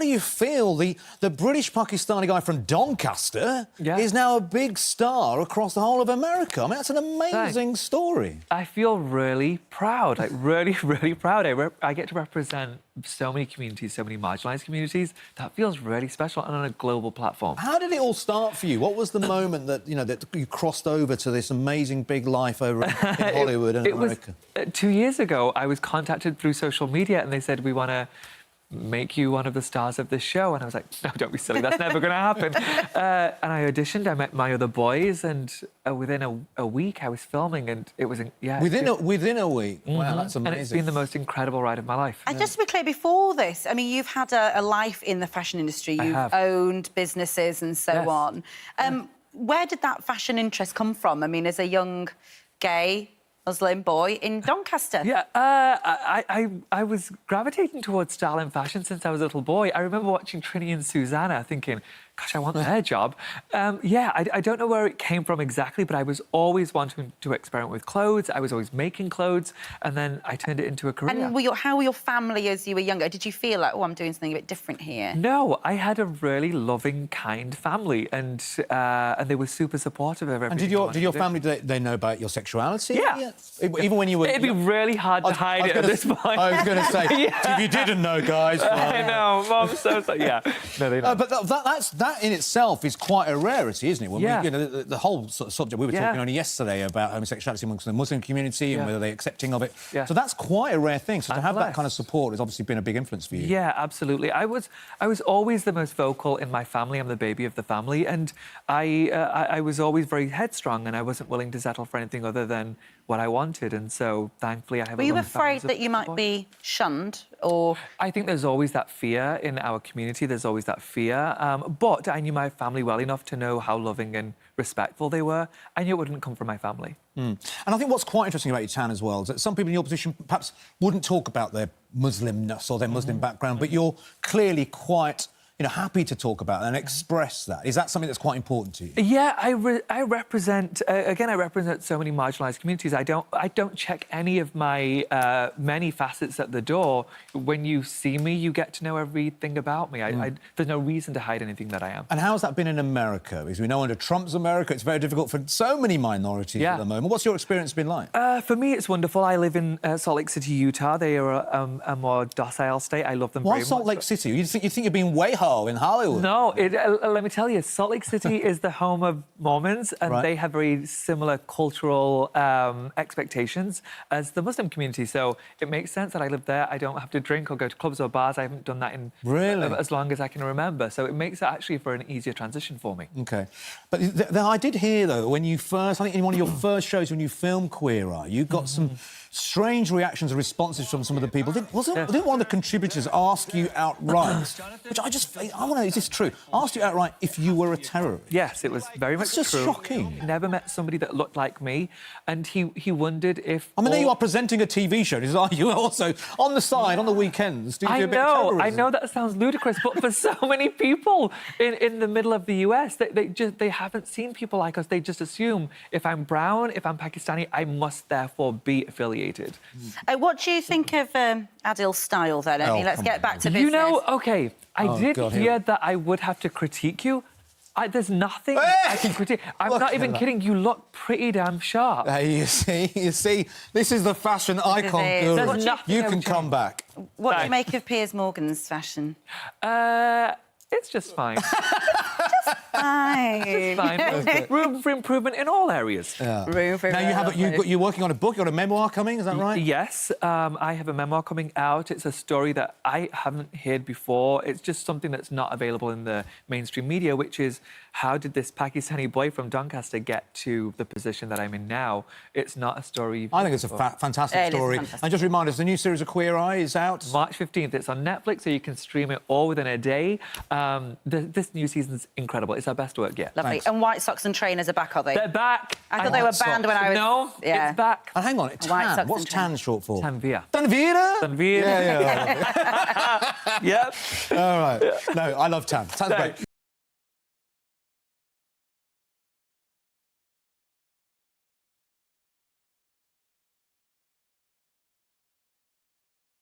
do you feel the British Pakistani guy from Doncaster is now a big star across the whole of America? I mean, that's an amazing story. I feel really proud, like really, really proud. I get to represent so many communities, so many marginalised communities. That feels really special and on a global platform. How did it all start for you? What was the moment that, you know, that you crossed over to this amazing big life over in Hollywood and America? Was, 2 years ago, I was contacted through social media and they said, we want to make you one of the stars of this show. And I was like, no, don't be silly, that's never going to happen. And I auditioned, I met my other boys, and within a week I was filming, and it was, Within a week? Wow, that's amazing. And it's been the most incredible ride of my life. And just to be clear, before this, I mean, you've had a life in the fashion industry. You've owned businesses and so on. Where did that fashion interest come from? I mean, as a young, gay, Muslim boy in Doncaster. Yeah, I was gravitating towards style and fashion since I was a little boy. I remember watching Trinny and Susanna thinking, gosh, I want their job. I don't know where it came from exactly, but I was always wanting to experiment with clothes. I was always making clothes, and then I turned it into a career. And how were your family as you were younger? Did you feel like, oh, I'm doing something a bit different here? No, I had a really loving, kind family, and they were super supportive of everything. And did your family, did they know about your sexuality? Yeah. Even when you were... It'd be really hard to hide it at this point. I was going to say, if you didn't know, guys... I know, Mum, so yeah. No, they know. But that in itself is quite a rarity, isn't it? When we, you know, the whole sort of subject we were talking only yesterday about homosexuality amongst the Muslim community and whether they're accepting of it. So that's quite a rare thing. So to have that kind of support has obviously been a big influence for you. Yeah, absolutely. I was always the most vocal in my family. I'm the baby of the family, and I was always very headstrong, and I wasn't willing to settle for anything other than what I wanted. And so, thankfully, I have. Were you afraid that you might be shunned, or? I think there's always that fear in our community. There's always that fear. But I knew my family well enough to know how loving and respectful they were. I knew it wouldn't come from my family. And I think what's quite interesting about your Tan as well is that some people in your position perhaps wouldn't talk about their Muslimness or their Muslim background, but you're clearly quite, you know, happy to talk about it and express that. Is that something that's quite important to you? Yeah, I represent again. I represent so many marginalised communities. I don't check any of my many facets at the door. When you see me, you get to know everything about me. There's no reason to hide anything that I am. And how has that been in America? Because we know under Trump's America, it's very difficult for so many minorities at the moment. What's your experience been like? For me, it's wonderful. I live in Salt Lake City, Utah. They are a more docile state. I love them very much. Why Salt Lake City? You think you're being way hard in Hollywood? No, let me tell you, Salt Lake City is the home of Mormons, and they have very similar cultural expectations as the Muslim community. So it makes sense that I live there. I don't have to drink or go to clubs or bars. I haven't done that in as long as I can remember. So it makes it actually for an easier transition for me. OK. But I did hear, though, when you first, I think in one of your first shows when you filmed Queer Eye, you got some strange reactions and responses from some of the people. Didn't one of the contributors ask you outright, which I want to know, is this true? Asked you outright if you were a terrorist? Yes, it was very much true. It's just shocking. Never met somebody that looked like me, and he wondered if... I mean, there you are presenting a TV show. Are you also, on the side, on the weekends, do a bit of terrorism? I know that sounds ludicrous, but for so many people in the middle of the US, they haven't seen people like us. They just assume if I'm brown, if I'm Pakistani, I must therefore be affiliated. What do you think of Adil's style, then? I mean, let's get back to business. You know, OK, I did hear that I would have to critique you. There's nothing I can critique. I'm not even kidding. You look pretty damn sharp. Hey, you see, this is the fashion icon guru. You can come back. What do you make of Piers Morgan's fashion? It's just fine. Fine. It's fine. Room for improvement in all areas. Room for now you're working on a book. You've got a memoir coming. Is that right? Yes, I have a memoir coming out. It's a story that I haven't heard before. It's just something that's not available in the mainstream media, which is how did this Pakistani boy from Doncaster get to the position that I'm in now? It's not a story. I think it's a fantastic story. And just remind us, the new series of Queer Eye is out March 15th. It's on Netflix, so you can stream it all within a day. This new season's incredible. It's our best work yet. Lovely. Thanks. And white socks and trainers are back, are they? They're back. I thought they were banned when I was... No, it's back. And hang on, tan. What's tan short for? Tanvir. Tanvir? Tanvir. Yeah. Yep. All right. No, I love tan. Tan's great.